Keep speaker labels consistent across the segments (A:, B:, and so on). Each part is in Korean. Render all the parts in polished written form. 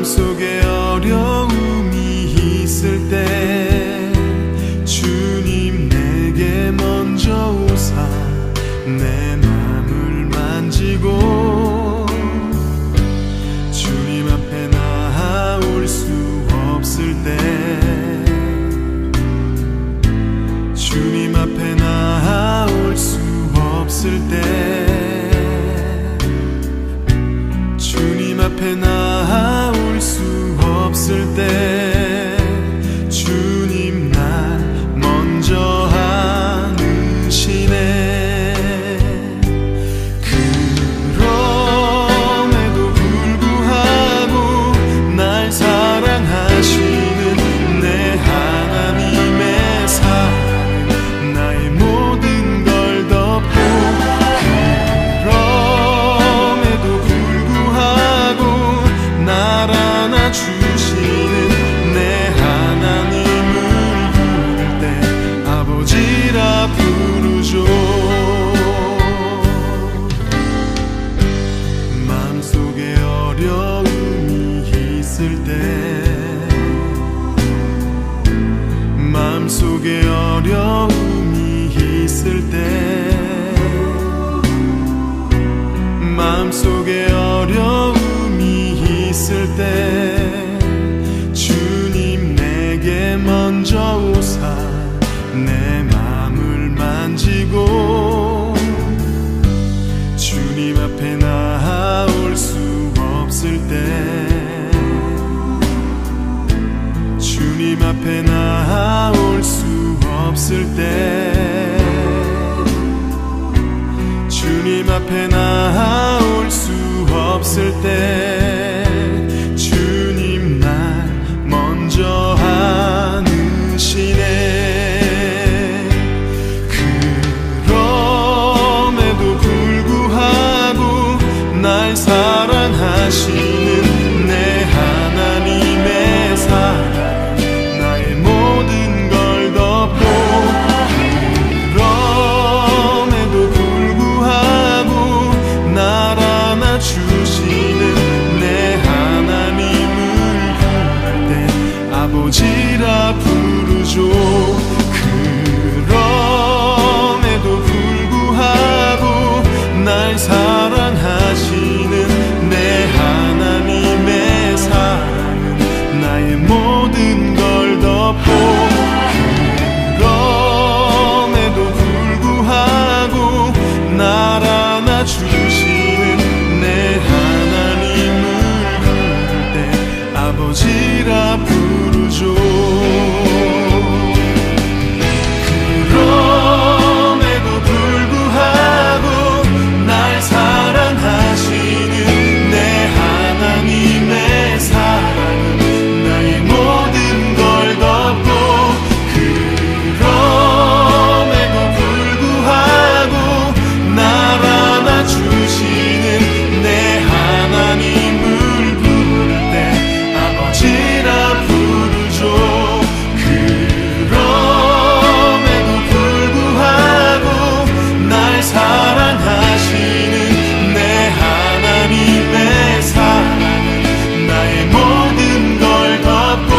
A: 마음속에 어려움이 있을 때 주님 내게 먼저 오사 내 맘을 만지고 주님 앞에 나아올 수 없을 때 주님 앞에 나아올 수 없을 때 주님 앞에 나아올 수 없을 때 주님 날 먼저 안으시네. 그럼에도 불구하고 날 사랑하시는 내 하나님의 사랑 나의 모든 걸 덮고 그럼에도 불구하고 날 안아주시는 내 하나님을 부를 때 아버지라 부르죠. 마음속에 어려움이 있을 때 마음속에 어려움이 있을 때 마음속에 어려움이 있을 때 주님 내게 먼저 오사 내 맘을 만지고 주님 앞에 나아올 수 없을 때 주님 앞에 나아올 수 없을 때 주님 앞에 나아올 수 없을 때 주님 날 먼저 안으시네. 그럼에도 불구하고 날 사랑하시는 내 하나님의 사랑 나의 모든 걸 덮고 그럼에도 불구하고 날 안아주시는 내 하나님을 부를 때 아버지라 부르죠. 그럼에도 불구하고 날 사랑하시는 내 하나님의 사랑은 나의 모든 걸 덮고 그럼에도 불구하고 날 안아주시는 내 하나님을 부를 때 아버지라 부르죠. 그럼에도 불구하고 날 사랑하시는 내 하나님의 사랑은 나의 모든 걸 덮고 그럼에도 불구하고 날 안아주시는 내 하나님을 부를 때 아버지라 부르죠. 그럼에도 불구하고 날 사랑하시는 내 하나님의 사랑은 나의 모든 걸 덮고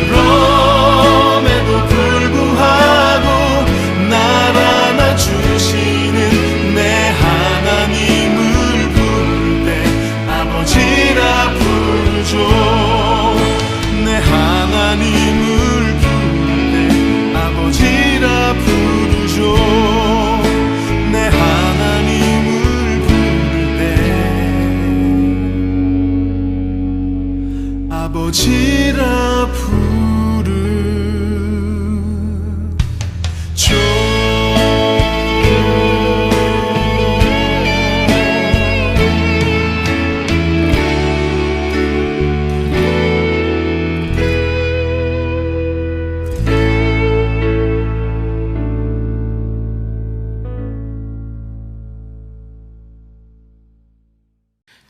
A: 그럼에도 불구하고 날 안아주시는 내 하나님을 부를 때 아버지라 부르죠. 내 하나님을 부를 때 아버지라 부르죠. 내 하나님을 부를 때 아버지라 부르죠.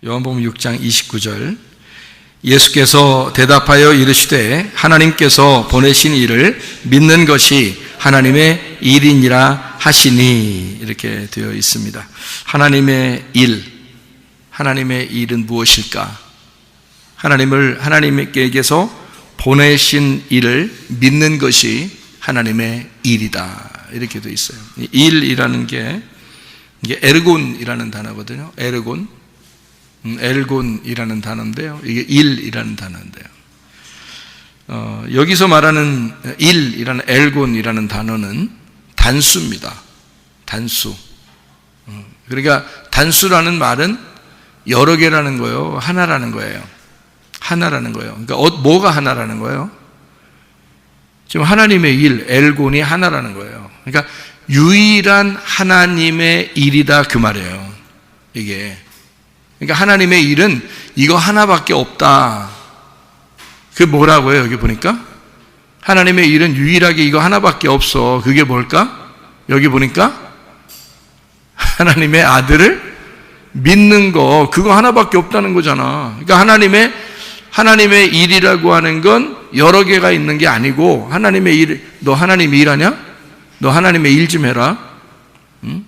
B: 요한복음 6장 29절 예수께서 대답하여 이르시되 하나님께서 보내신 이를 믿는 것이 하나님의 일이니라 하시니 이렇게 되어 있습니다. 하나님의 일은 무엇일까? 하나님께서 보내신 일을 믿는 것이 하나님의 일이다. 이렇게 되어 있어요. 일이라는 게 이게 에르곤이라는 단어거든요. 엘곤이라는 단어인데요. 이게 일이라는 단어인데요. 여기서 말하는 일이라는 엘곤이라는 단어는 단수입니다. 단수. 그러니까 단수라는 말은 여러 개라는 거예요. 하나라는 거예요. 하나라는 거예요. 그러니까 뭐가 하나라는 거예요? 지금 하나님의 일, 엘곤이 하나라는 거예요. 그러니까 유일한 하나님의 일이다 그 말이에요. 이게. 그러니까 하나님의 일은 이거 하나밖에 없다. 그게 뭐라고요? 여기 보니까 하나님의 일은 유일하게 이거 하나밖에 없어. 그게 뭘까? 여기 보니까 하나님의 아들을 믿는 거, 그거 하나밖에 없다는 거잖아. 그러니까 하나님의 일이라고 하는 건 여러 개가 있는 게 아니고, 하나님의 일, 너 하나님 일하냐? 너 하나님의 일 좀 해라. 응?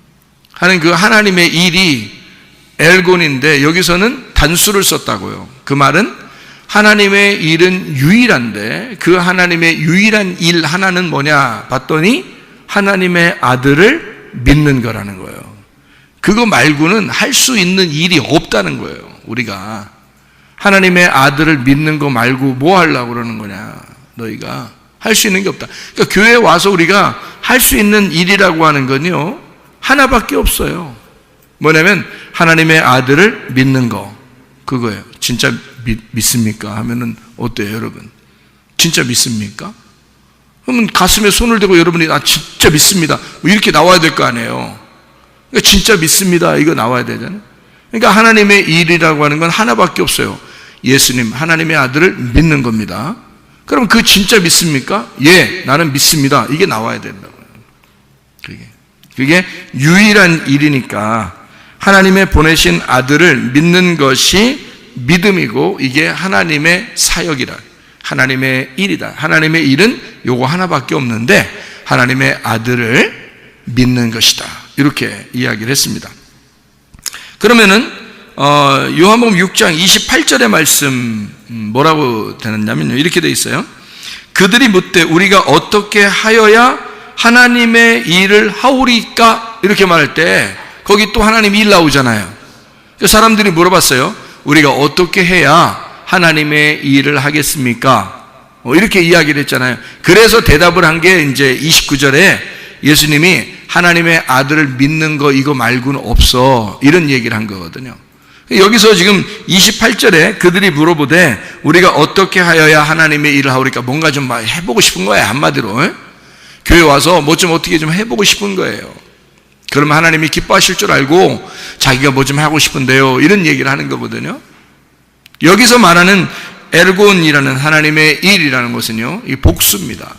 B: 하는 그 하나님의 일이 엘곤인데 여기서는 단수를 썼다고요. 그 말은 하나님의 일은 유일한데 그 하나님의 유일한 일 하나는 뭐냐 봤더니 하나님의 아들을 믿는 거라는 거예요. 그거 말고는 할 수 있는 일이 없다는 거예요. 우리가 하나님의 아들을 믿는 거 말고 뭐 하려고 그러는 거냐. 너희가 할 수 있는 게 없다. 그러니까 교회에 와서 우리가 할 수 있는 일이라고 하는 건요 하나밖에 없어요. 뭐냐면 하나님의 아들을 믿는 거, 그거예요. 진짜 믿습니까? 하면은 어때요 여러분? 진짜 믿습니까? 그러면 가슴에 손을 대고 여러분이 진짜 믿습니다 이렇게 나와야 될 거 아니에요. 그러니까 진짜 믿습니다 이거 나와야 되잖아요. 그러니까 하나님의 일이라고 하는 건 하나밖에 없어요. 예수님 하나님의 아들을 믿는 겁니다. 그럼 그 진짜 믿습니까? 예, 나는 믿습니다 이게 나와야 된다고요. 그게 유일한 일이니까 하나님의 보내신 아들을 믿는 것이 믿음이고 이게 하나님의 사역이다. 하나님의 일이다. 하나님의 일은 요거 하나밖에 없는데 하나님의 아들을 믿는 것이다. 이렇게 이야기를 했습니다. 그러면은 요한복음 6장 28절의 말씀 뭐라고 되느냐면요. 이렇게 돼 있어요. 그들이 묻되 우리가 어떻게 하여야 하나님의 일을 하오리까? 이렇게 말할 때 거기 또 하나님 일 나오잖아요. 사람들이 물어봤어요. 우리가 어떻게 해야 하나님의 일을 하겠습니까? 이렇게 이야기를 했잖아요. 그래서 대답을 한 게 이제 29절에 예수님이 하나님의 아들을 믿는 거 이거 말고는 없어. 이런 얘기를 한 거거든요. 여기서 지금 28절에 그들이 물어보되 우리가 어떻게 하여야 하나님의 일을 하오리까? 뭔가 좀 해보고 싶은 거예요. 한마디로. 교회 와서 뭐 좀 어떻게 좀 해보고 싶은 거예요. 그러면 하나님이 기뻐하실 줄 알고 자기가 뭐 좀 하고 싶은데요. 이런 얘기를 하는 거거든요. 여기서 말하는 엘곤이라는 하나님의 일이라는 것은요, 이 복수입니다.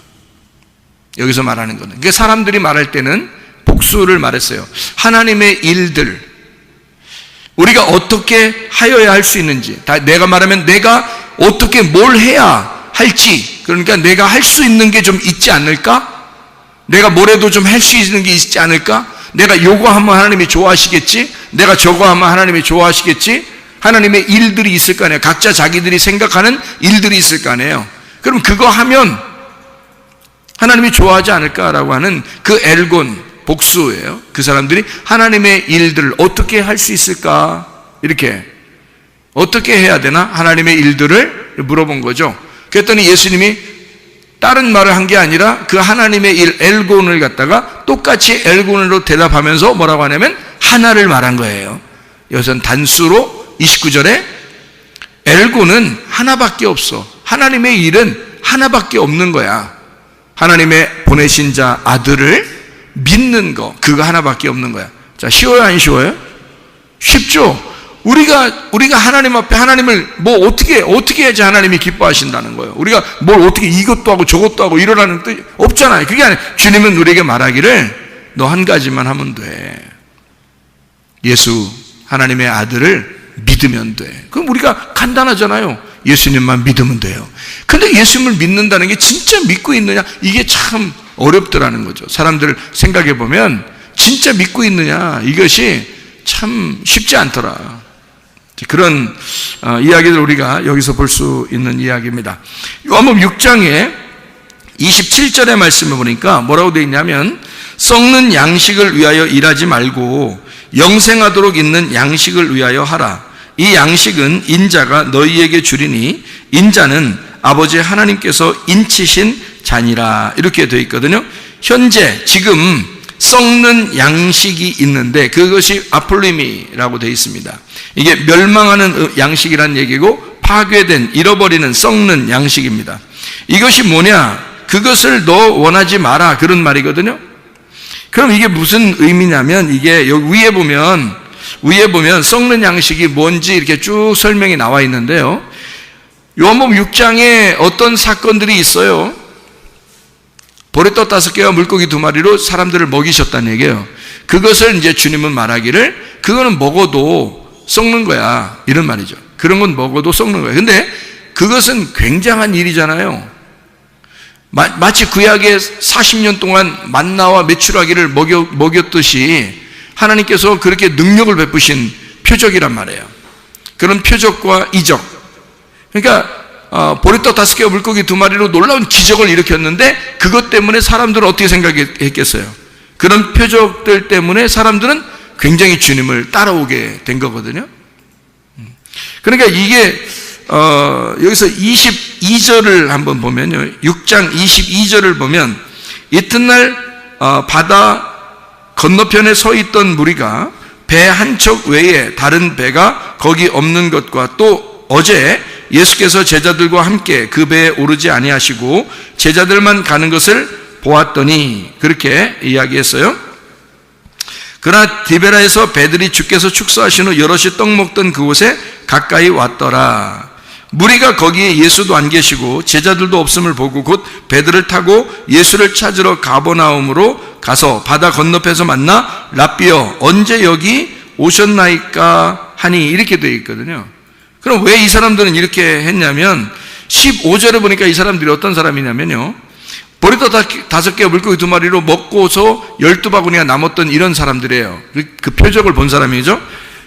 B: 여기서 말하는 거는. 그러니까 사람들이 말할 때는 복수를 말했어요. 하나님의 일들, 우리가 어떻게 하여야 할 수 있는지, 내가 말하면 내가 어떻게 뭘 해야 할지, 그러니까 내가 할 수 있는 게 좀 있지 않을까? 내가 뭐래도 좀 할 수 있는 게 있지 않을까? 내가 요거 하면 하나님이 좋아하시겠지? 내가 저거 하면 하나님이 좋아하시겠지? 하나님의 일들이 있을 거 아니에요. 각자 자기들이 생각하는 일들이 있을 거 아니에요. 그럼 그거 하면 하나님이 좋아하지 않을까라고 하는 그 엘곤, 복수예요. 그 사람들이 하나님의 일들을 어떻게 할 수 있을까? 이렇게 어떻게 해야 되나? 하나님의 일들을 물어본 거죠. 그랬더니 예수님이 다른 말을 한 게 아니라 그 하나님의 일, 엘곤을 갖다가 똑같이 엘곤으로 대답하면서 뭐라고 하냐면 하나를 말한 거예요. 여기서는 단수로 29절에 엘곤은 하나밖에 없어. 하나님의 일은 하나밖에 없는 거야. 하나님의 보내신 자 아들을 믿는 거, 그거 하나밖에 없는 거야. 자, 쉬워요 안 쉬워요? 쉽죠? 우리가 하나님 앞에 하나님을 뭐 어떻게 해야지 하나님이 기뻐하신다는 거예요. 우리가 뭘 어떻게 이것도 하고 저것도 하고 이러라는 뜻 없잖아요. 그게 아니라 주님은 우리에게 말하기를 너 한 가지만 하면 돼. 예수 하나님의 아들을 믿으면 돼. 그럼 우리가 간단하잖아요. 예수님만 믿으면 돼요. 근데 예수님을 믿는다는 게 진짜 믿고 있느냐? 이게 참 어렵더라는 거죠. 사람들 생각해 보면 진짜 믿고 있느냐? 이것이 참 쉽지 않더라. 그런 이야기를 우리가 여기서 볼 수 있는 이야기입니다. 요한복음 6장에 27절의 말씀을 보니까 뭐라고 되어 있냐면 썩는 양식을 위하여 일하지 말고 영생하도록 있는 양식을 위하여 하라. 이 양식은 인자가 너희에게 주리니 인자는 아버지 하나님께서 인치신 잔이라. 이렇게 되어 있거든요. 현재 지금 썩는 양식이 있는데 그것이 아폴리미라고 되어 있습니다. 이게 멸망하는 양식이란 얘기고 파괴된, 잃어버리는, 썩는 양식입니다. 이것이 뭐냐? 그것을 너 원하지 마라, 그런 말이거든요. 그럼 이게 무슨 의미냐면, 이게 여기 위에 보면 썩는 양식이 뭔지 이렇게 쭉 설명이 나와 있는데요. 요한복음 6장에 어떤 사건들이 있어요. 보리떡 5개와 물고기 2마리로 사람들을 먹이셨다는 얘기예요. 그것을 이제 주님은 말하기를 그거는 먹어도 썩는 거야, 이런 말이죠. 그런 건 먹어도 썩는 거야. 근데 그것은 굉장한 일이잖아요. 마치 구약에 40년 동안 만나와 메추라기를 먹였듯이 하나님께서 그렇게 능력을 베푸신 표적이란 말이에요. 그런 표적과 이적. 그러니까 보리떡 5개와 물고기 2마리로 놀라운 기적을 일으켰는데 그것 때문에 사람들은 어떻게 생각했겠어요? 그런 표적들 때문에 사람들은 굉장히 주님을 따라오게 된 거거든요. 그러니까 이게 여기서 22절을 한번 보면요, 6장 22절을 보면 이튿날 바다 건너편에 서 있던 무리가 배 한 척 외에 다른 배가 거기 없는 것과 또 어제 예수께서 제자들과 함께 그 배에 오르지 아니하시고 제자들만 가는 것을 보았더니, 그렇게 이야기했어요. 그러나 디베라에서 배들이 주께서 축사하신 후 여럿이 떡 먹던 그곳에 가까이 왔더라. 무리가 거기에 예수도 안 계시고 제자들도 없음을 보고 곧 배들을 타고 예수를 찾으러 가버나움으로 가서 바다 건너편에서 만나 랍비여 언제 여기 오셨나이까 하니, 이렇게 되어 있거든요. 그럼 왜 이 사람들은 이렇게 했냐면 15절에 보니까 이 사람들이 어떤 사람이냐면요, 보리떡 5개와 물고기 2마리로 먹고서 12바구니가 남았던 이런 사람들이에요. 그 표적을 본 사람이죠.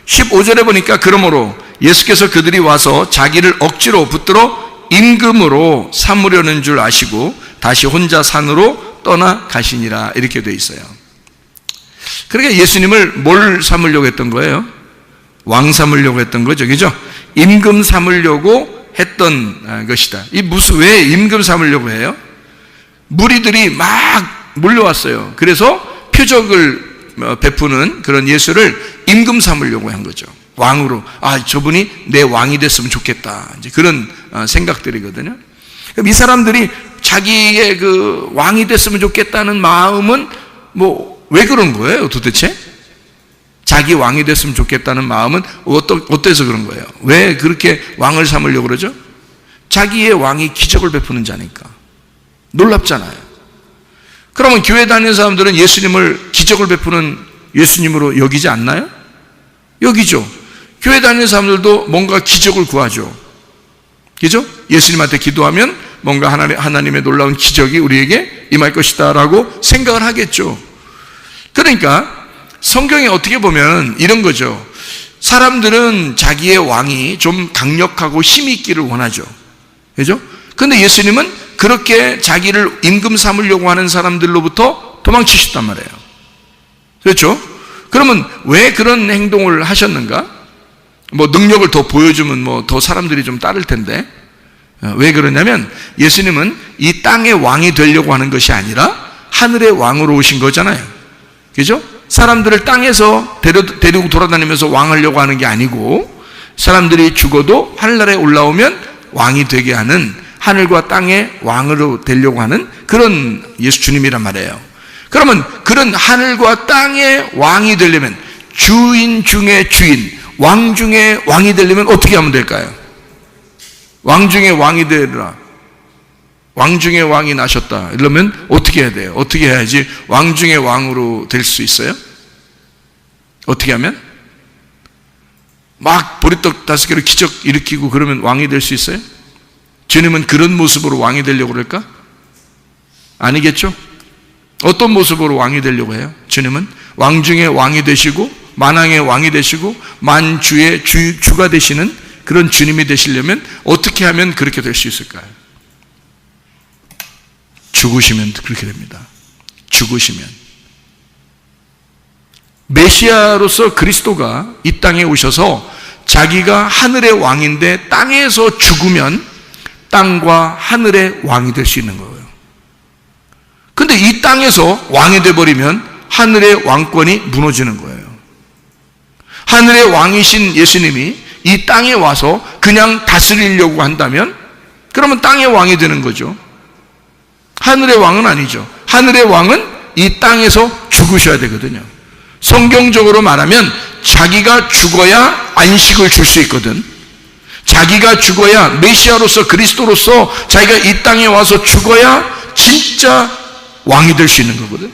B: 15절에 보니까 그러므로 예수께서 그들이 와서 자기를 억지로 붙들어 임금으로 삼으려는 줄 아시고 다시 혼자 산으로 떠나 가시니라, 이렇게 돼 있어요. 그러니까 예수님을 뭘 삼으려고 했던 거예요? 왕 삼으려고 했던 거죠, 그죠? 임금 삼으려고 했던 것이다. 왜 임금 삼으려고 해요? 무리들이 막 몰려왔어요. 그래서 표적을 베푸는 그런 예수를 임금 삼으려고 한 거죠. 왕으로, 저분이 내 왕이 됐으면 좋겠다, 이제 그런 생각들이거든요. 그럼 이 사람들이 자기의 그 왕이 됐으면 좋겠다는 마음은 왜 그런 거예요, 도대체? 자기 왕이 됐으면 좋겠다는 마음은 어때서 그런 거예요? 왜 그렇게 왕을 삼으려고 그러죠? 자기의 왕이 기적을 베푸는 자니까. 놀랍잖아요. 그러면 교회 다니는 사람들은 예수님을 기적을 베푸는 예수님으로 여기지 않나요? 여기죠. 교회 다니는 사람들도 뭔가 기적을 구하죠. 그죠? 예수님한테 기도하면 뭔가 하나님의 놀라운 기적이 우리에게 임할 것이다 라고 생각을 하겠죠. 그러니까 성경에 어떻게 보면 이런 거죠. 사람들은 자기의 왕이 좀 강력하고 힘이 있기를 원하죠. 그죠? 근데 예수님은 그렇게 자기를 임금 삼으려고 하는 사람들로부터 도망치셨단 말이에요. 그렇죠? 그러면 왜 그런 행동을 하셨는가? 능력을 더 보여주면 더 사람들이 좀 따를 텐데. 왜 그러냐면 예수님은 이 땅의 왕이 되려고 하는 것이 아니라 하늘의 왕으로 오신 거잖아요. 그죠? 사람들을 땅에서 데리고 돌아다니면서 왕하려고 하는 게 아니고 사람들이 죽어도 하늘나라에 올라오면 왕이 되게 하는, 하늘과 땅의 왕으로 되려고 하는 그런 예수 주님이란 말이에요. 그러면 그런 하늘과 땅의 왕이 되려면, 주인 중에 주인, 왕 중에 왕이 되려면 어떻게 하면 될까요? 왕 중에 왕이 되라, 왕 중에 왕이 나셨다, 이러면 어떻게 해야 돼요? 어떻게 해야지 왕 중에 왕으로 될 수 있어요? 어떻게 하면? 막 보리떡 5개로 기적 일으키고 그러면 왕이 될 수 있어요? 주님은 그런 모습으로 왕이 되려고 그럴까? 아니겠죠? 어떤 모습으로 왕이 되려고 해요? 주님은 왕 중에 왕이 되시고 만왕의 왕이 되시고 만주의 주가 되시는 그런 주님이 되시려면 어떻게 하면 그렇게 될 수 있을까요? 죽으시면 그렇게 됩니다. 죽으시면. 메시아로서 그리스도가 이 땅에 오셔서 자기가 하늘의 왕인데 땅에서 죽으면 땅과 하늘의 왕이 될 수 있는 거예요. 근데 이 땅에서 왕이 돼버리면 하늘의 왕권이 무너지는 거예요. 하늘의 왕이신 예수님이 이 땅에 와서 그냥 다스리려고 한다면 그러면 땅의 왕이 되는 거죠. 하늘의 왕은 아니죠. 하늘의 왕은 이 땅에서 죽으셔야 되거든요. 성경적으로 말하면 자기가 죽어야 안식을 줄 수 있거든. 자기가 죽어야, 메시아로서 그리스도로서 자기가 이 땅에 와서 죽어야 진짜 왕이 될 수 있는 거거든.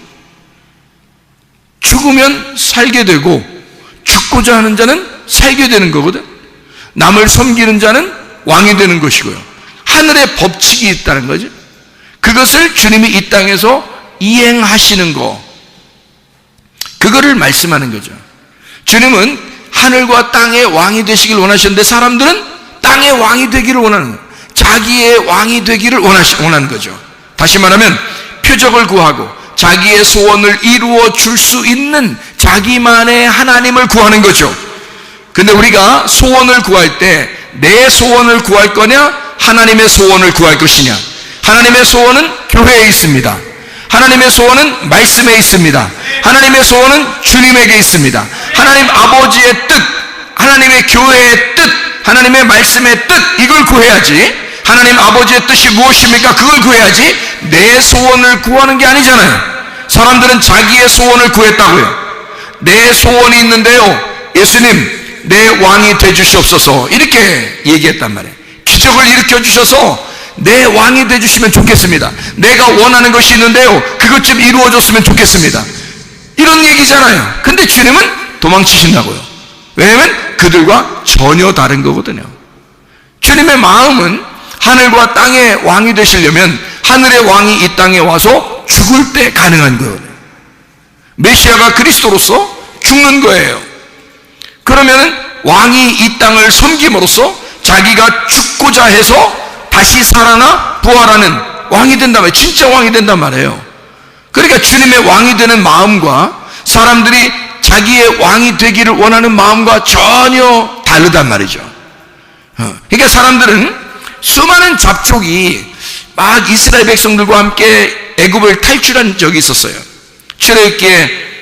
B: 죽으면 살게 되고 죽고자 하는 자는 살게 되는 거거든. 남을 섬기는 자는 왕이 되는 것이고요. 하늘의 법칙이 있다는 거죠. 그것을 주님이 이 땅에서 이행하시는 거, 그거를 말씀하는 거죠. 주님은 하늘과 땅의 왕이 되시길 원하셨는데 사람들은 땅의 왕이 되기를 원하는 거예요. 자기의 왕이 되기를 원하는 거죠. 다시 말하면 표적을 구하고 자기의 소원을 이루어 줄 수 있는 자기만의 하나님을 구하는 거죠. 근데 우리가 소원을 구할 때 내 소원을 구할 거냐, 하나님의 소원을 구할 것이냐? 하나님의 소원은 교회에 있습니다. 하나님의 소원은 말씀에 있습니다. 하나님의 소원은 주님에게 있습니다. 하나님 아버지의 뜻, 하나님의 교회의 뜻, 하나님의 말씀의 뜻, 이걸 구해야지. 하나님 아버지의 뜻이 무엇입니까? 그걸 구해야지. 내 소원을 구하는 게 아니잖아요. 사람들은 자기의 소원을 구했다고요. 내 소원이 있는데요, 예수님 내 왕이 되주시옵소서, 이렇게 얘기했단 말이에요. 기적을 일으켜 주셔서 내 왕이 되주시면 좋겠습니다. 내가 원하는 것이 있는데요, 그것 좀 이루어졌으면 좋겠습니다, 이런 얘기잖아요. 근데 주님은 도망치신다고요. 왜냐하면 그들과 전혀 다른 거거든요. 주님의 마음은 하늘과 땅의 왕이 되시려면 하늘의 왕이 이 땅에 와서 죽을 때 가능한 거예요. 메시아가 그리스도로서 죽는 거예요. 그러면 왕이 이 땅을 섬김으로써 자기가 죽고자 해서 다시 살아나 부활하는 왕이 된단 말이에요. 진짜 왕이 된단 말이에요. 그러니까 주님의 왕이 되는 마음과 사람들이 자기의 왕이 되기를 원하는 마음과 전혀 다르단 말이죠. 그러니까 사람들은 수많은 잡족이 막 이스라엘 백성들과 함께 애굽을 탈출한 적이 있었어요. 출애굽기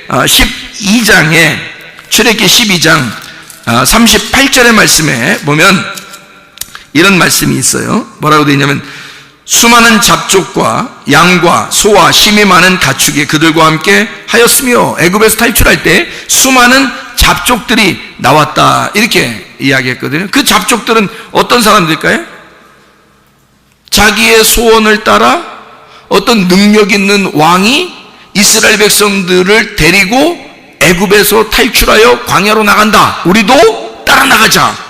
B: 12장에 출애굽기 12장 38절의 말씀에 보면 이런 말씀이 있어요. 뭐라고 되어 있냐면, 수많은 잡족과 양과 소와 심이 많은 가축이 그들과 함께 하였으며 애굽에서 탈출할 때 수많은 잡족들이 나왔다, 이렇게 이야기했거든요. 그 잡족들은 어떤 사람들일까요? 자기의 소원을 따라 어떤 능력 있는 왕이 이스라엘 백성들을 데리고 애굽에서 탈출하여 광야로 나간다, 우리도 따라 나가자.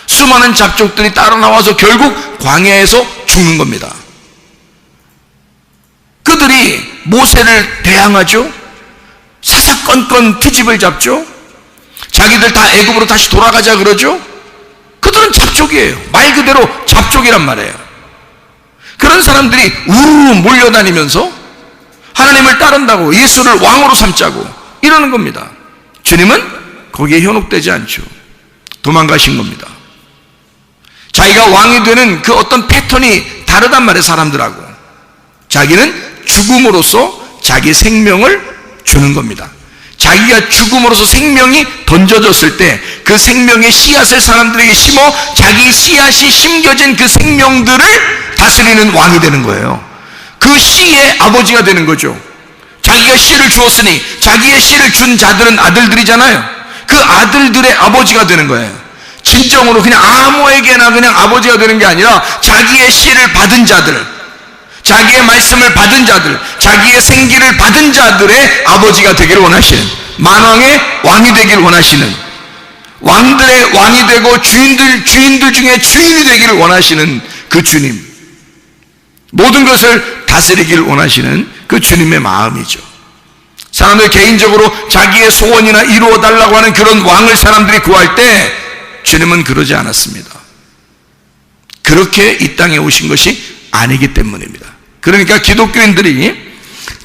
B: 수많은 잡족들이 따라 나와서 결국 광야에서 죽는 겁니다. 그들이 모세를 대항하죠. 사사건건 트집을 잡죠. 자기들 다 애굽으로 다시 돌아가자 그러죠. 그들은 잡족이에요. 말 그대로 잡족이란 말이에요. 그런 사람들이 우르르 몰려다니면서 하나님을 따른다고, 예수를 왕으로 삼자고 이러는 겁니다. 주님은 거기에 현혹되지 않죠. 도망가신 겁니다. 자기가 왕이 되는 그 어떤 패턴이 다르단 말이에요, 사람들하고. 자기는 죽음으로써 자기 생명을 주는 겁니다. 자기가 죽음으로써 생명이 던져졌을 때 그 생명의 씨앗을 사람들에게 심어 자기 씨앗이 심겨진 그 생명들을 다스리는 왕이 되는 거예요. 그 씨의 아버지가 되는 거죠. 자기가 씨를 주었으니 자기의 씨를 준 자들은 아들들이잖아요. 그 아들들의 아버지가 되는 거예요. 진정으로 그냥 아무에게나 그냥 아버지가 되는 게 아니라 자기의 씨를 받은 자들, 자기의 말씀을 받은 자들, 자기의 생기를 받은 자들의 아버지가 되기를 원하시는, 만왕의 왕이 되기를 원하시는, 왕들의 왕이 되고 주인들 중에 주인이 되기를 원하시는 그 주님, 모든 것을 다스리기를 원하시는 그 주님의 마음이죠. 사람들 개인적으로 자기의 소원이나 이루어달라고 하는 그런 왕을 사람들이 구할 때 주님은 그러지 않았습니다. 그렇게 이 땅에 오신 것이 아니기 때문입니다. 그러니까 기독교인들이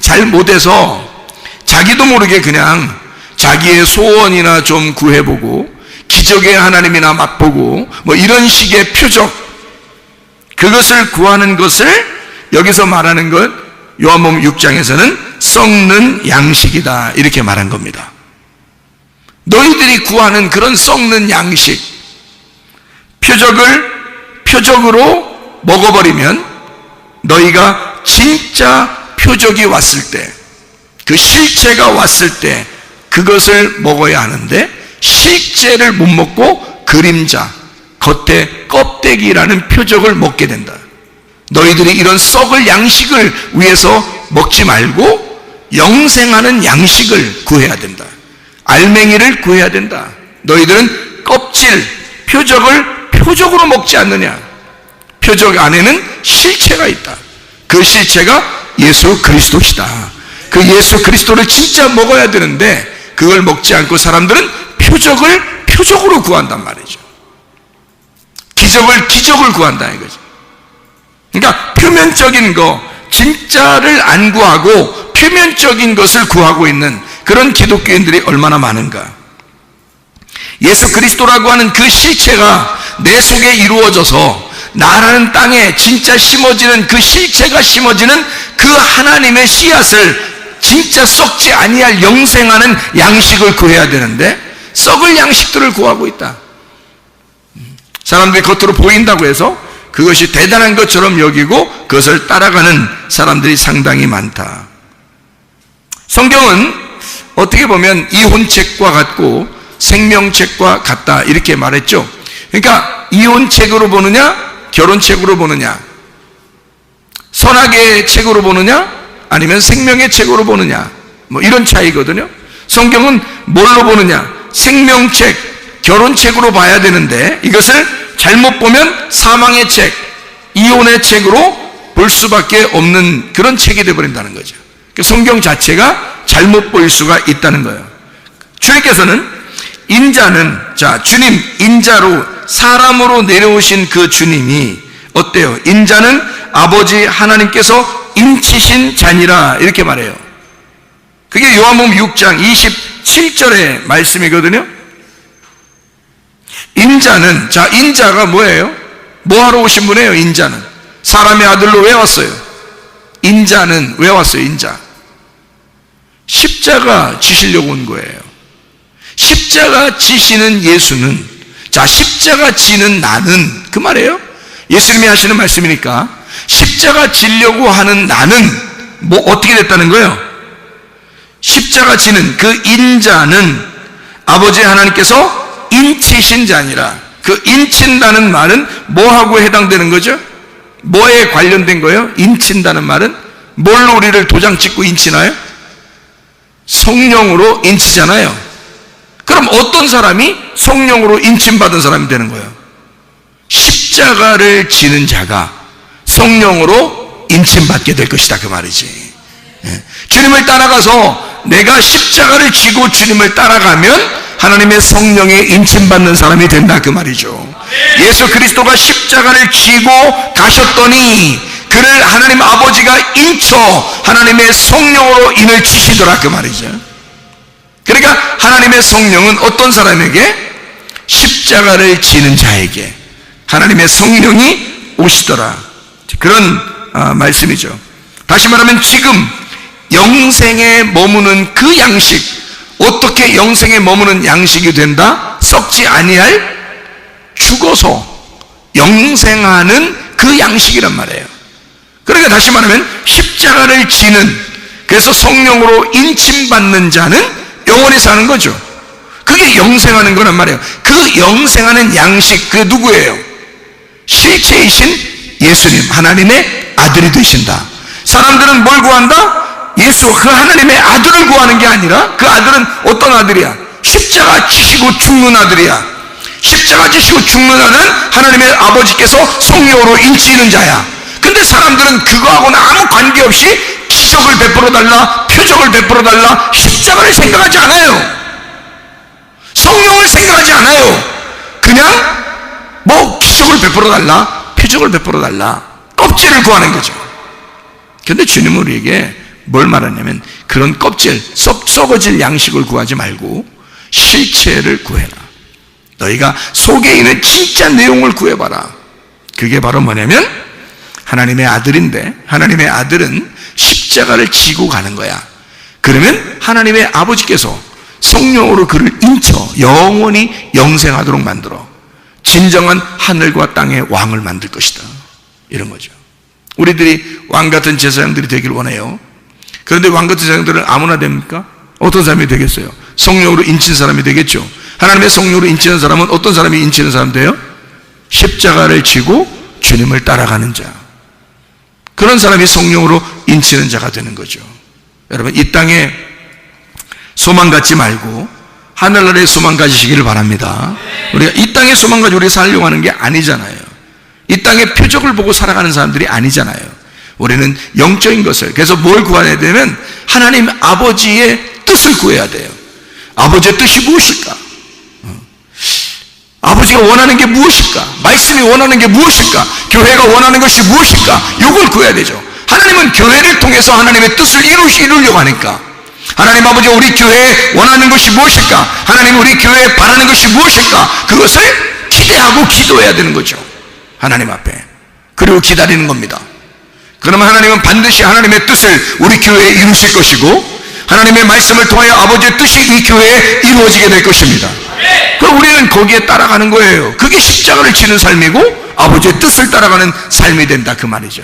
B: 잘 못해서 자기도 모르게 그냥 자기의 소원이나 좀 구해보고 기적의 하나님이나 맛보고 뭐 이런 식의 표적, 그것을 구하는 것을 여기서 말하는 것 요한복음 6장에서는 썩는 양식이다 이렇게 말한 겁니다. 너희들이 구하는 그런 썩는 양식, 표적을 표적으로 먹어버리면 너희가 진짜 표적이 왔을 때, 그 실체가 왔을 때 그것을 먹어야 하는데 실제를 못 먹고 그림자, 겉에 껍데기라는 표적을 먹게 된다. 너희들이 이런 썩을 양식을 위해서 먹지 말고 영생하는 양식을 구해야 된다. 알맹이를 구해야 된다. 너희들은 껍질, 표적을 표적으로 먹지 않느냐. 표적 안에는 실체가 있다. 그 실체가 예수 그리스도시다. 그 예수 그리스도를 진짜 먹어야 되는데 그걸 먹지 않고 사람들은 표적을 표적으로 구한단 말이죠. 기적을 기적을 구한다 이거죠. 그러니까 표면적인 거, 진짜를 안 구하고 표면적인 것을 구하고 있는 그런 기독교인들이 얼마나 많은가. 예수 그리스도라고 하는 그 실체가 내 속에 이루어져서 나라는 땅에 진짜 심어지는 그 실체가 심어지는 그 하나님의 씨앗을 진짜 썩지 아니할 영생하는 양식을 구해야 되는데 썩을 양식들을 구하고 있다. 사람들이 겉으로 보인다고 해서 그것이 대단한 것처럼 여기고 그것을 따라가는 사람들이 상당히 많다. 성경은 어떻게 보면 이혼책과 같고 생명책과 같다 이렇게 말했죠. 그러니까 이혼책으로 보느냐 결혼책으로 보느냐, 선악의 책으로 보느냐 아니면 생명의 책으로 보느냐, 뭐 이런 차이거든요. 성경은 뭘로 보느냐, 생명책, 결혼책으로 봐야 되는데 이것을 잘못 보면 사망의 책, 이혼의 책으로 볼 수밖에 없는 그런 책이 되어버린다는 거죠. 성경 자체가 잘못 보일 수가 있다는 거예요. 주님께서는 인자는, 자, 주님, 인자로 사람으로 내려오신 그 주님이 어때요? 인자는 아버지 하나님께서 인치신 자니라 이렇게 말해요. 그게 요한복음 6장 27절의 말씀이거든요. 인자는, 자, 인자가 뭐예요? 뭐 하러 오신 분이에요? 인자는 사람의 아들로 왜 왔어요? 인자는 왜 왔어요? 인자 십자가 지시려고 온 거예요. 십자가 지시는 예수는, 자, 십자가 지는 나는, 그 말이에요. 예수님이 하시는 말씀이니까 십자가 지려고 하는 나는 뭐 어떻게 됐다는 거예요? 십자가 지는 그 인자는 아버지 하나님께서 인치신 자니라. 그 인친다는 말은 뭐하고 해당되는 거죠? 뭐에 관련된 거예요? 인친다는 말은 뭘로 우리를 도장 찍고 인치나요? 성령으로 인치잖아요. 그럼 어떤 사람이 성령으로 인침받은 사람이 되는 거예요? 십자가를 지는 자가 성령으로 인침받게 될 것이다 그 말이지. 주님을 따라가서 내가 십자가를 지고 주님을 따라가면 하나님의 성령에 인침받는 사람이 된다 그 말이죠. 예수 그리스도가 십자가를 지고 가셨더니 그를 하나님 아버지가 인쳐 하나님의 성령으로 인을 치시더라 그 말이죠. 그러니까 하나님의 성령은 어떤 사람에게? 십자가를 지는 자에게 하나님의 성령이 오시더라, 그런 말씀이죠. 다시 말하면 지금 영생에 머무는 그 양식, 어떻게 영생에 머무는 양식이 된다? 썩지 아니할, 죽어서 영생하는 그 양식이란 말이에요. 그러니까 다시 말하면 십자가를 지는, 그래서 성령으로 인침받는 자는 영원히 사는 거죠. 그게 영생하는 거란 말이에요. 그 영생하는 양식, 그게 누구예요? 실체이신 예수님, 하나님의 아들이 되신다. 사람들은 뭘 구한다? 예수, 그 하나님의 아들을 구하는 게 아니라 그 아들은 어떤 아들이야? 십자가 지시고 죽는 아들이야. 십자가 지시고 죽는 아들은 하나님의 아버지께서 성령으로 인치는 자야. 근데 사람들은 그거하고는 아무 관계없이 기적을 베풀어 달라, 표적을 베풀어 달라, 십자가를 생각하지 않아요. 성령을 생각하지 않아요. 그냥 뭐 기적을 베풀어 달라, 표적을 베풀어 달라, 껍질을 구하는 거죠. 그런데 주님은 우리에게 뭘 말하냐면 그런 껍질, 썩어질 양식을 구하지 말고 실체를 구해라. 너희가 속에 있는 진짜 내용을 구해봐라. 그게 바로 뭐냐면 하나님의 아들인데, 하나님의 아들은 십자가를 지고 가는 거야. 그러면 하나님의 아버지께서 성령으로 그를 인쳐 영원히 영생하도록 만들어 진정한 하늘과 땅의 왕을 만들 것이다. 이런 거죠. 우리들이 왕같은 제사장들이 되길 원해요. 그런데 왕같은 제사장들은 아무나 됩니까? 어떤 사람이 되겠어요? 성령으로 인친 사람이 되겠죠. 하나님의 성령으로 인치는 사람은 어떤 사람이 인치는 사람 돼요? 십자가를 지고 주님을 따라가는 자. 그런 사람이 성령으로 인치는 자가 되는 거죠. 여러분, 이 땅에 소망 갖지 말고 하늘나라에 소망 가지시기를 바랍니다. 우리가 이 땅에 소망 가지고 우리가 살려고 하는 게 아니잖아요. 이 땅의 표적을 보고 살아가는 사람들이 아니잖아요. 우리는 영적인 것을, 그래서 뭘 구해야 되면 하나님 아버지의 뜻을 구해야 돼요. 아버지의 뜻이 무엇일까? 아버지가 원하는 게 무엇일까? 말씀이 원하는 게 무엇일까? 교회가 원하는 것이 무엇일까? 이걸 구해야 되죠. 하나님은 교회를 통해서 하나님의 뜻을 이루려고 하니까, 하나님 아버지가 우리 교회에 원하는 것이 무엇일까? 하나님 우리 교회에 바라는 것이 무엇일까? 그것을 기대하고 기도해야 되는 거죠. 하나님 앞에. 그리고 기다리는 겁니다. 그러면 하나님은 반드시 하나님의 뜻을 우리 교회에 이루실 것이고, 하나님의 말씀을 통하여 아버지의 뜻이 이 교회에 이루어지게 될 것입니다. 그럼 우리는 거기에 따라가는 거예요. 그게 십자가를 지는 삶이고 아버지의 뜻을 따라가는 삶이 된다, 그 말이죠.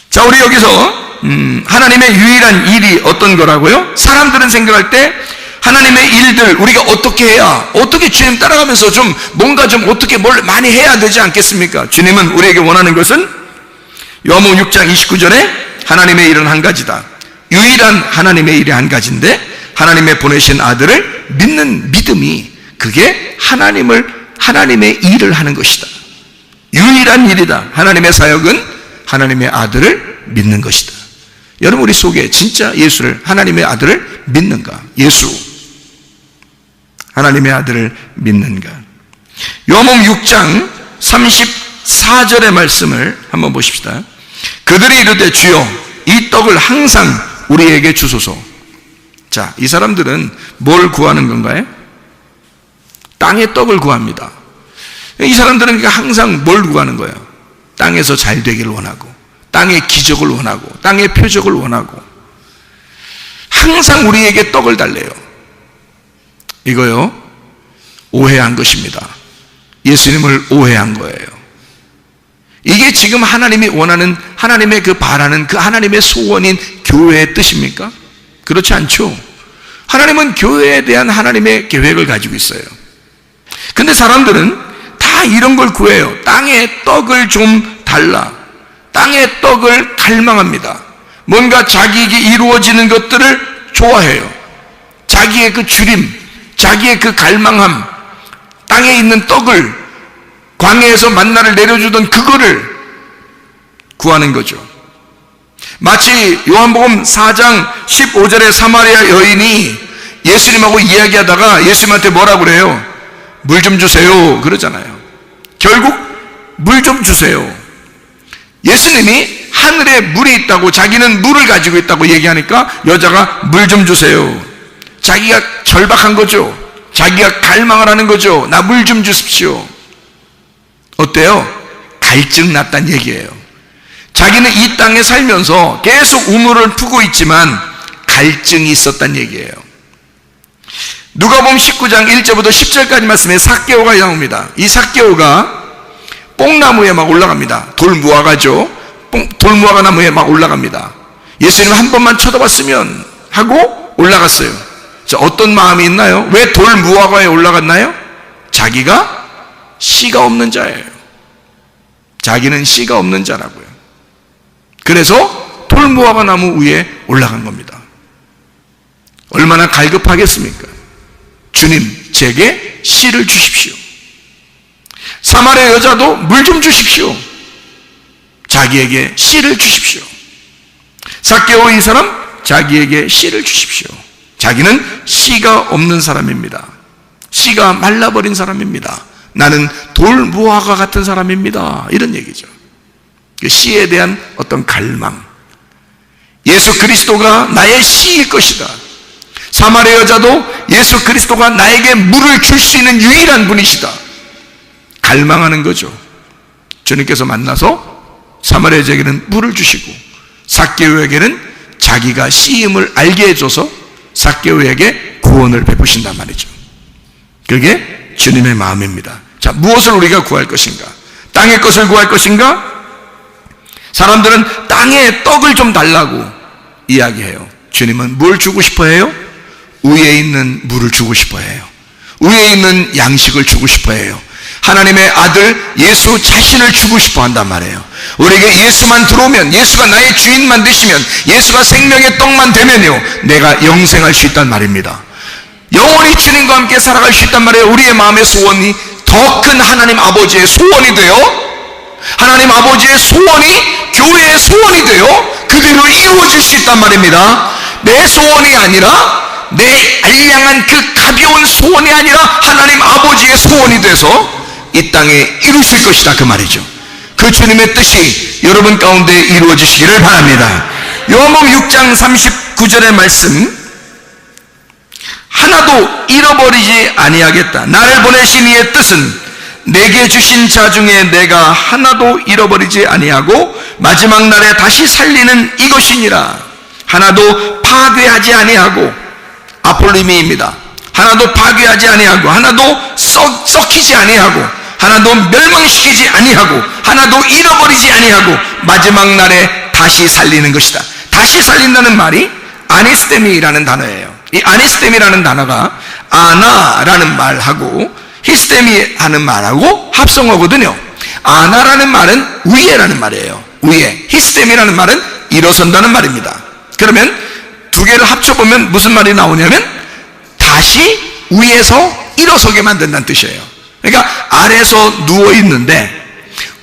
B: 자, 우리 여기서 하나님의 유일한 일이 어떤 거라고요? 사람들은 생각할 때 하나님의 일들 우리가 어떻게 해야, 어떻게 주님 따라가면서 좀 뭔가 좀 어떻게 뭘 많이 해야 되지 않겠습니까? 주님은 우리에게 원하는 것은 요한복음 6장 29절에 하나님의 일은 한 가지다. 유일한 하나님의 일이 한 가지인데, 하나님의 보내신 아들을 믿는 믿음이, 그게 하나님의 일을 하는 것이다. 유일한 일이다. 하나님의 사역은 하나님의 아들을 믿는 것이다. 여러분, 우리 속에 진짜 예수를, 하나님의 아들을 믿는가? 예수, 하나님의 아들을 믿는가? 요한복음 6장 34절의 말씀을 한번 보십시다. 그들이 이르되 주여 이 떡을 항상 우리에게 주소서. 자, 이 사람들은 뭘 구하는 건가요? 땅의 떡을 구합니다. 이 사람들은 항상 뭘 구하는 거예요? 땅에서 잘 되기를 원하고, 땅의 기적을 원하고, 땅의 표적을 원하고, 항상 우리에게 떡을 달래요. 이거요, 오해한 것입니다. 예수님을 오해한 거예요. 이게 지금 하나님이 원하는, 하나님의 그 바라는 그 하나님의 소원인 교회의 뜻입니까? 그렇지 않죠. 하나님은 교회에 대한 하나님의 계획을 가지고 있어요. 근데 사람들은 다 이런 걸 구해요. 땅의 떡을 좀 달라. 땅의 떡을 갈망합니다. 뭔가 자기에게 이루어지는 것들을 좋아해요. 자기의 그 주림, 자기의 그 갈망함, 땅에 있는 떡을, 광야에서 만나를 내려주던 그거를 구하는 거죠. 마치 요한복음 4장 15절에 사마리아 여인이 예수님하고 이야기하다가 예수님한테 뭐라고 그래요? 물 좀 주세요 그러잖아요. 결국 물 좀 주세요. 예수님이 하늘에 물이 있다고, 자기는 물을 가지고 있다고 얘기하니까 여자가 물 좀 주세요. 자기가 절박한 거죠. 자기가 갈망을 하는 거죠. 나 물 좀 주십시오. 어때요? 갈증 났단 얘기예요. 자기는 이 땅에 살면서 계속 우물을 푸고 있지만 갈증이 있었단 얘기예요. 누가복음 19장 1절부터 10절까지 말씀에 삭개오가 나옵니다. 이 삭개오가 뽕나무에 막 올라갑니다. 돌무화과죠. 돌무화과 나무에 막 올라갑니다. 예수님 한 번만 쳐다봤으면 하고 올라갔어요. 자, 어떤 마음이 있나요? 왜 돌무화과에 올라갔나요? 자기가 씨가 없는 자예요. 자기는 씨가 없는 자라고요. 그래서 돌무화과 나무 위에 올라간 겁니다. 얼마나 갈급하겠습니까? 주님, 제게 씨를 주십시오. 사마리아 여자도 물 좀 주십시오. 자기에게 씨를 주십시오. 삭개오 이 사람 자기에게 씨를 주십시오. 자기는 씨가 없는 사람입니다. 씨가 말라버린 사람입니다. 나는 돌무화과 같은 사람입니다. 이런 얘기죠. 그 씨에 대한 어떤 갈망. 예수 그리스도가 나의 씨일 것이다. 사마리아 여자도 예수 그리스도가 나에게 물을 줄 수 있는 유일한 분이시다. 갈망하는 거죠. 주님께서 만나서 사마리아 여자에게는 물을 주시고 삭개오에게는 자기가 씨임을 알게 해줘서 삭개오에게 구원을 베푸신단 말이죠. 그게 주님의 마음입니다. 자, 무엇을 우리가 구할 것인가? 땅의 것을 구할 것인가? 사람들은 땅의 떡을 좀 달라고 이야기해요. 주님은 뭘 주고 싶어 해요? 위에 있는 물을 주고 싶어 해요. 위에 있는 양식을 주고 싶어 해요. 하나님의 아들 예수 자신을 주고 싶어 한단 말이에요. 우리에게 예수만 들어오면, 예수가 나의 주인만 되시면, 예수가 생명의 떡만 되면요, 내가 영생할 수 있단 말입니다. 영원히 주님과 함께 살아갈 수 있단 말이에요. 우리의 마음의 소원이 더 큰 하나님 아버지의 소원이 되어, 하나님 아버지의 소원이 교회의 소원이 되어 그대로 이루어질 수 있단 말입니다. 내 소원이 아니라, 내 알량한 그 가벼운 소원이 아니라 하나님 아버지의 소원이 돼서 이 땅에 이루실 것이다, 그 말이죠. 그 주님의 뜻이 여러분 가운데 이루어지시기를 바랍니다. 요한복음 6장 39절의 말씀, 하나도 잃어버리지 아니하겠다. 나를 보내신 이의 뜻은 내게 주신 자 중에 내가 하나도 잃어버리지 아니하고 마지막 날에 다시 살리는 이것이니라. 하나도 파괴하지 아니하고, 아폴리미입니다. 하나도 파괴하지 아니하고, 하나도 썩히지 아니하고, 하나도 멸망시키지 아니하고, 하나도 잃어버리지 아니하고 마지막 날에 다시 살리는 것이다. 다시 살린다는 말이 아니스테미라는 단어예요. 이 아니스테미라는 단어가 아나라는 말하고 히스테미 하는 말하고 합성어거든요. 아나라는 말은 위에라는 말이에요. 위에. 히스테미라는 말은 일어선다는 말입니다. 그러면 두 개를 합쳐보면 무슨 말이 나오냐면 다시 위에서 일어서게 만든다는 뜻이에요. 그러니까 아래에서 누워있는데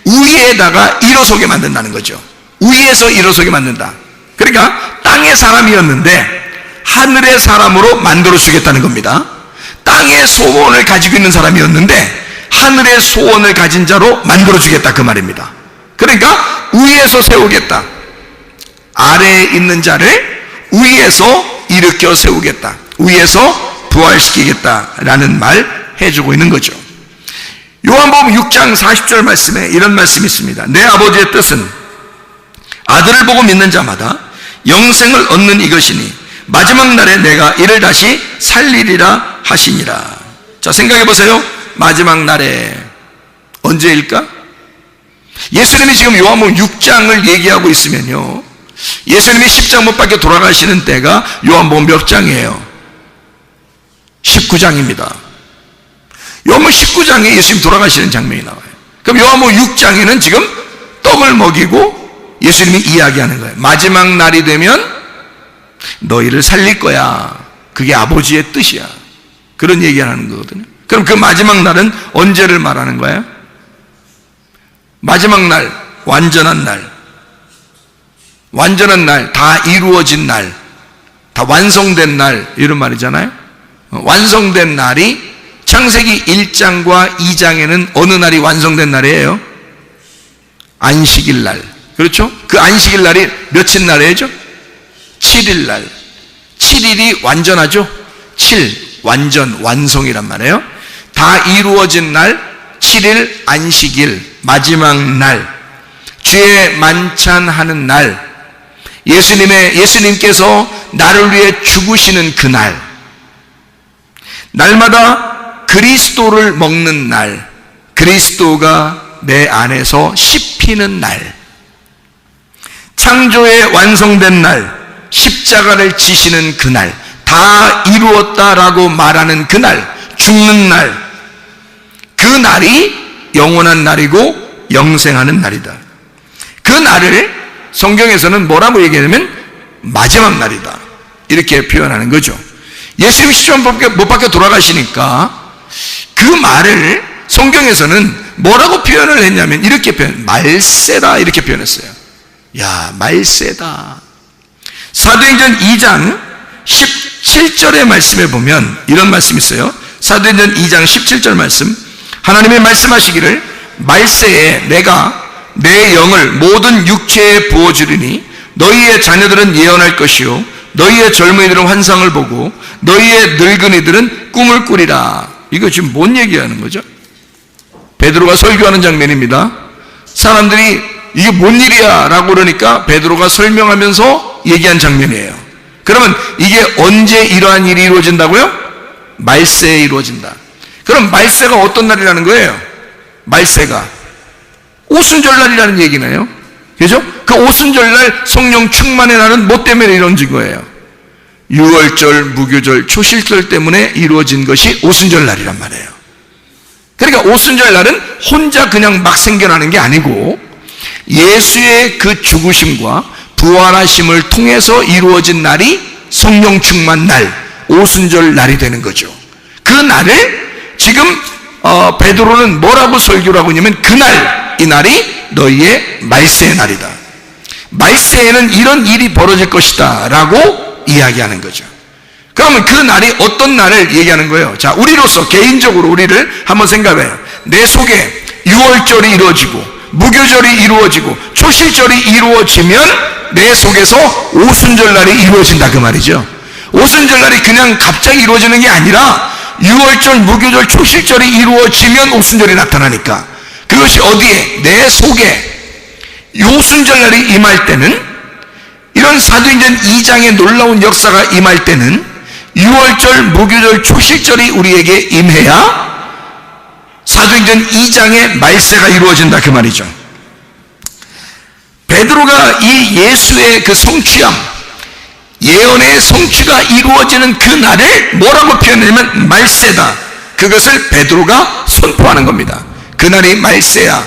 B: 위에다가 일어서게 만든다는 거죠. 위에서 일어서게 만든다. 그러니까 땅의 사람이었는데 하늘의 사람으로 만들어주겠다는 겁니다. 땅의 소원을 가지고 있는 사람이었는데 하늘의 소원을 가진 자로 만들어주겠다, 그 말입니다. 그러니까 위에서 세우겠다. 아래에 있는 자를 위에서 일으켜 세우겠다. 위에서 부활시키겠다라는 말 해주고 있는 거죠. 요한복음 6장 40절 말씀에 이런 말씀이 있습니다. 내 아버지의 뜻은 아들을 보고 믿는 자마다 영생을 얻는 이것이니 마지막 날에 내가 이를 다시 살리리라 하시니라. 자, 생각해 보세요. 마지막 날에 언제일까? 예수님이 지금 요한복음 6장을 얘기하고 있으면요, 예수님이 십자가 못 박혀 돌아가시는 때가 요한복음 몇 장이에요? 19장입니다. 요한복음 19장에 예수님 돌아가시는 장면이 나와요. 그럼 요한복음 6장에는 지금 떡을 먹이고 예수님이 이야기하는 거예요. 마지막 날이 되면 너희를 살릴 거야. 그게 아버지의 뜻이야. 그런 얘기하는 거거든요. 그럼 그 마지막 날은 언제를 말하는 거예요? 마지막 날, 완전한 날. 완전한 날, 다 이루어진 날, 다 완성된 날, 이런 말이잖아요. 완성된 날이 창세기 1장과 2장에는 어느 날이 완성된 날이에요? 안식일 날. 그렇죠? 그 안식일 날이 며칠 날이죠? 7일 날. 7일이 완전하죠? 7, 완전, 완성이란 말이에요. 다 이루어진 날, 7일 안식일, 마지막 날, 주의 만찬하는 날, 예수님께서 나를 위해 죽으시는 그날, 날마다 그리스도를 먹는 날, 그리스도가 내 안에서 씹히는 날, 창조의 완성된 날, 십자가를 지시는 그날, 다 이루었다라고 말하는 그날, 죽는 날, 그 날이 영원한 날이고 영생하는 날이다. 그 날을 성경에서는 뭐라고 얘기하냐면 마지막 날이다, 이렇게 표현하는 거죠. 예수님이 십자가 못 박혀 돌아가시니까 그 말을 성경에서는 뭐라고 표현을 했냐면 이렇게 말세다, 이렇게 표현했어요. 야, 말세다. 사도행전 2장 17절의 말씀에 보면 이런 말씀이 있어요. 사도행전 2장 17절 말씀, 하나님이 말씀하시기를 말세에 내가 내 영을 모든 육체에 부어주리니 너희의 자녀들은 예언할 것이요 너희의 젊은이들은 환상을 보고 너희의 늙은이들은 꿈을 꾸리라. 이거 지금 뭔 얘기하는 거죠? 베드로가 설교하는 장면입니다. 사람들이 이게 뭔 일이야 라고 그러니까 베드로가 설명하면서 얘기한 장면이에요. 그러면 이게 언제 이러한 일이 이루어진다고요? 말세에 이루어진다. 그럼 말세가 어떤 날이라는 거예요? 말세가 오순절날이라는 얘기네요. 그죠? 그 오순절날 성령 충만의 날은 뭐 때문에 이루어진 거예요? 유월절, 무교절, 초실절 때문에 이루어진 것이 오순절날이란 말이에요. 그러니까 오순절날은 혼자 그냥 막 생겨나는 게 아니고 예수의 그 죽으심과 부활하심을 통해서 이루어진 날이 성령 충만 날, 오순절 날이 되는 거죠. 그 날을 지금 베드로는 뭐라고 설교를 하고 있냐면 그날, 이 날이 너희의 말세의 날이다. 말세에는 이런 일이 벌어질 것이다 라고 이야기하는 거죠. 그러면 그 날이 어떤 날을 얘기하는 거예요? 자, 우리로서 개인적으로 우리를 한번 생각해요. 내 속에 유월절이 이루어지고 무교절이 이루어지고 초실절이 이루어지면 내 속에서 오순절날이 이루어진다 그 말이죠. 오순절날이 그냥 갑자기 이루어지는 게 아니라 유월절, 무교절, 초실절이 이루어지면 오순절이 나타나니까 그것이 어디에? 내 속에 오순절날이 임할 때는, 이런 사도행전 2장의 놀라운 역사가 임할 때는 유월절, 무교절, 초실절이 우리에게 임해야 사도행전 2장의 말세가 이루어진다 그 말이죠. 베드로가 이 예수의 그 성취함, 예언의 성취가 이루어지는 그 날을 뭐라고 표현하냐면 말세다. 그것을 베드로가 선포하는 겁니다. 그날이 말세야.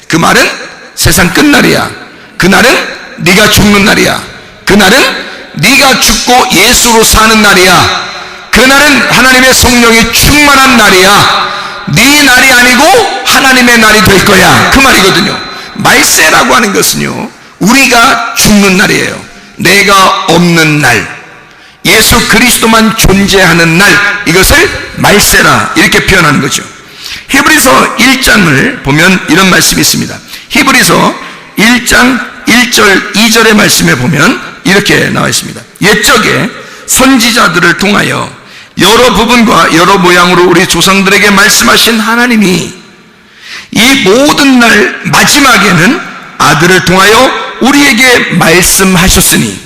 B: 그 말은 세상 끝날이야. 그날은 네가 죽는 날이야. 그날은 네가 죽고 예수로 사는 날이야. 그날은 하나님의 성령이 충만한 날이야. 네 날이 아니고 하나님의 날이 될 거야. 그 말이거든요. 말세라고 하는 것은요, 우리가 죽는 날이에요. 내가 없는 날, 예수 그리스도만 존재하는 날, 이것을 말세라 이렇게 표현하는 거죠. 히브리서 1장을 보면 이런 말씀이 있습니다. 히브리서 1장 1절 2절의 말씀에 보면 이렇게 나와 있습니다. 옛적에 선지자들을 통하여 여러 부분과 여러 모양으로 우리 조상들에게 말씀하신 하나님이 이 모든 날 마지막에는 아들을 통하여 우리에게 말씀하셨으니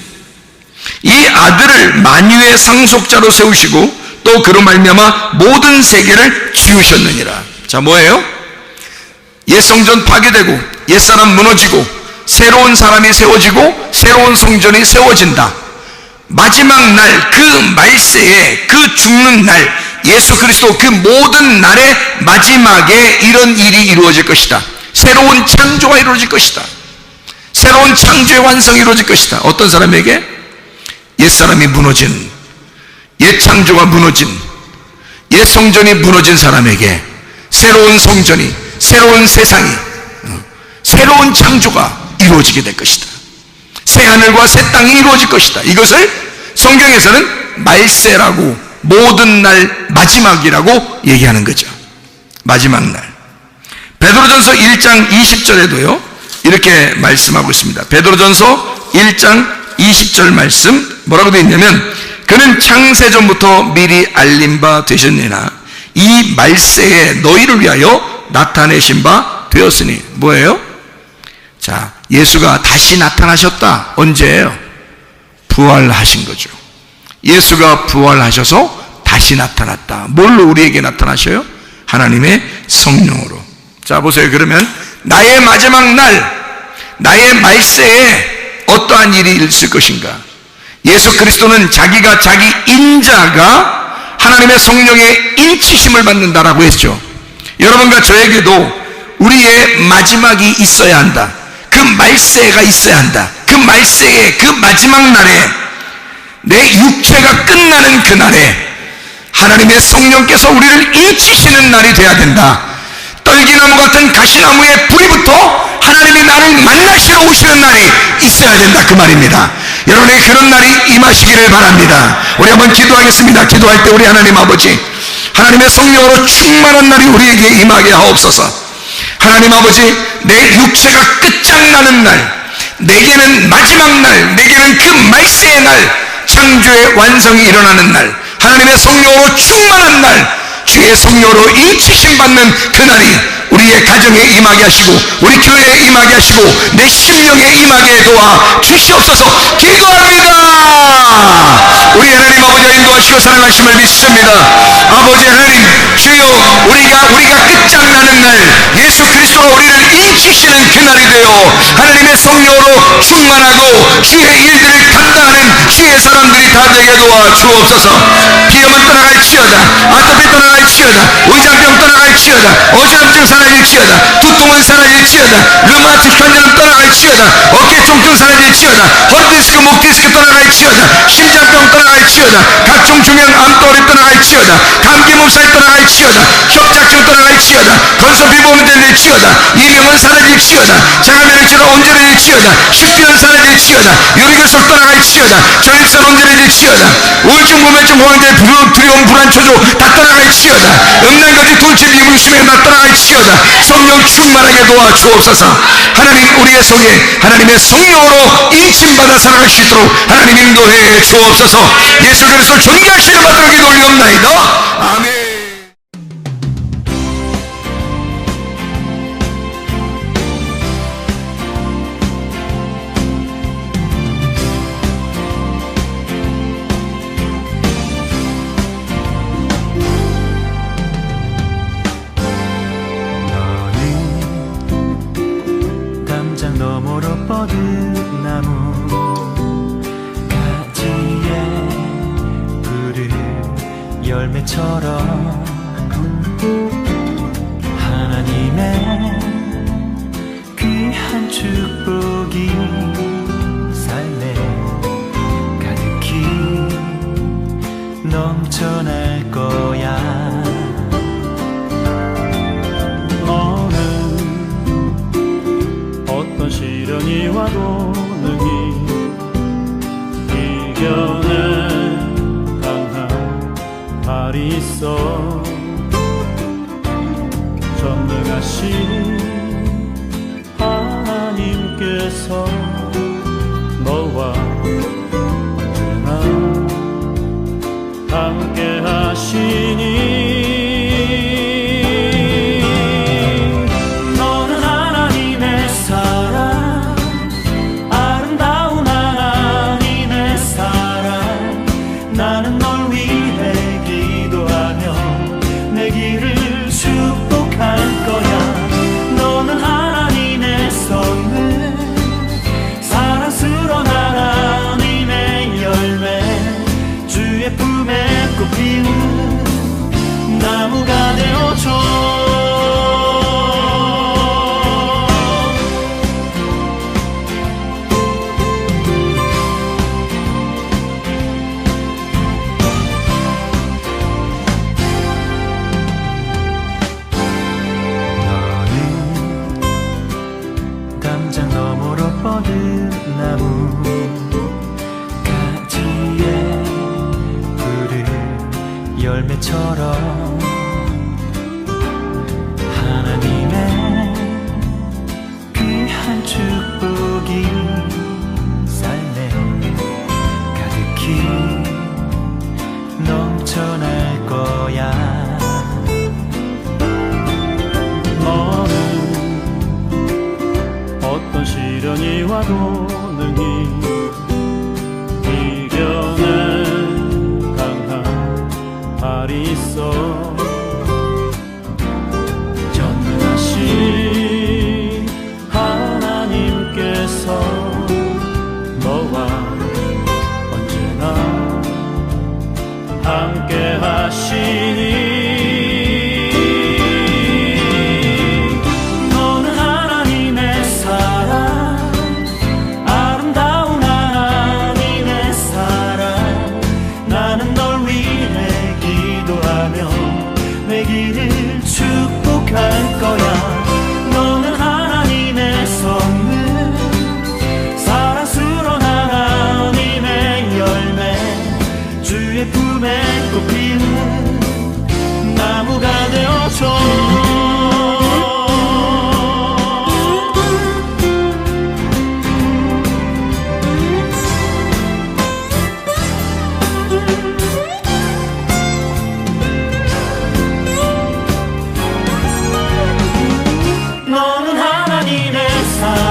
B: 이 아들을 만유의 상속자로 세우시고 또 그로 말미암아 모든 세계를 지으셨느니라. 자, 뭐예요? 옛 성전 파괴되고 옛사람 무너지고 새로운 사람이 세워지고 새로운 성전이 세워진다. 마지막 날, 그 말세에, 그 죽는 날, 예수 그리스도 그 모든 날의 마지막에 이런 일이 이루어질 것이다. 새로운 창조가 이루어질 것이다. 새로운 창조의 완성이 이루어질 것이다. 어떤 사람에게? 옛사람이 무너진, 옛 창조가 무너진, 옛 성전이 무너진 사람에게 새로운 성전이, 새로운 세상이, 새로운 창조가 이루어지게 될 것이다. 새 하늘과 새 땅이 이루어질 것이다. 이것을 성경에서는 말세라고, 모든 날 마지막이라고 얘기하는 거죠. 마지막 날. 베드로전서 1장 20절에도요 이렇게 말씀하고 있습니다. 베드로전서 1장 20절 말씀 뭐라고 되어 있냐면, 그는 창세전부터 미리 알린 바 되셨느니라 이 말세에 너희를 위하여 나타내신 바 되었으니. 뭐예요? 자, 예수가 다시 나타나셨다. 언제예요? 부활하신 거죠. 예수가 부활하셔서 다시 나타났다. 뭘로 우리에게 나타나셔요? 하나님의 성령으로. 자, 보세요. 그러면 나의 마지막 날, 나의 말세에 어떠한 일이 있을 것인가? 예수 그리스도는 자기가 자기 인자가 하나님의 성령의 인치심을 받는다라고 했죠. 여러분과 저에게도 우리의 마지막이 있어야 한다. 그 말세가 있어야 한다. 그 말세에, 그 마지막 날에, 내 육체가 끝나는 그 날에 하나님의 성령께서 우리를 인치시는 날이 돼야 된다. 떨기나무 같은 가시나무에 불이 붙어 하나님이 나를 만나시러 오시는 날이 있어야 된다 그 말입니다. 여러분에게 그런 날이 임하시기를 바랍니다. 우리 한번 기도하겠습니다. 기도할 때 우리 하나님 아버지, 하나님의 성령으로 충만한 날이 우리에게 임하게 하옵소서. 하나님 아버지, 내 육체가 끝장나는 날, 내게는 마지막 날, 내게는 그 말세의 날, 창조의 완성이 일어나는 날, 하나님의 성령으로 충만한 날, 주의 성령으로 인치심 받는 그날이 우리의 가정에 임하게 하시고 우리 교회에 임하게 하시고 내 심령에 임하게 도와 주시옵소서. 기도합니다. 우리 하나님 아버지가 인도하시고 사랑하심을 믿습니다. 아버지 하나님, 주여, 우리가 끝장나는 날, 예수 그리스도가 우리를 인치시는 그날이 되어 하나님의 성령으로 충만하고 주의 일들을 감당하는 주의 사람들이 다 되게 도와 주옵소서. 비염은 떠나갈지어다, 아토피 떠나갈지어다, 의장병 떠나갈지어다, 어지럼증 사라질지어다, 두통은 사라질지어다, 류마틱 관절은 떠나갈지어다, 어깨 통증 사라질지어다, 허리디스크, 목디스크 떠나갈지어다, 심장병 떠나갈지어다, 각종 중형 암덩어리 떠나갈지어다, 감기 몸살 떠나갈지어다, 협착증 떠나갈지어다, 건선피부 문제될지어다, 이명은 사라질지어다, 자가면역체가 온전해질지어다, 식비는 사라질지어다, 유리결석 떠나갈지어다, 전립선 온전해질지어다, 우울증, 무면증, 호황제, 두려움, 불안, 초조 다 떠나갈지어다, 음란거지, 돌출, 미분심에 다 떠나갈지어다. 성령 충만하게 도와 주옵소서. 하나님, 우리의 속에 하나님의 성령으로 인침받아 살아갈 수 있도록 하나님 인도해 주옵소서. 예수 그리스도 존귀하시는 받들어 기도 올리옵나이다. 아멘.
A: 너머로 뻗은 나무 가지에 푸른 열매처럼 하나님의 귀한 축복이 삶에 가득히 넘쳐날 거야. 시련이 와도 능히 이겨낼 강한 발이 있어. 전능하신 하나님께서 너와 언제나 함께 하시니 나무가 되어줘. 너는 담장 너머로 뻗은 나무 가지에 푸른 열매처럼 하나님의 귀한 축복이 삶에 가득히 넘쳐날 거야. 너는 어떤 시련이 와도 능히 이겨낼 강한 발이 있어. 전능하신 하나님께서 너와 언제나 함께 하시니 너는 하나님의 사랑, 아름다운 사랑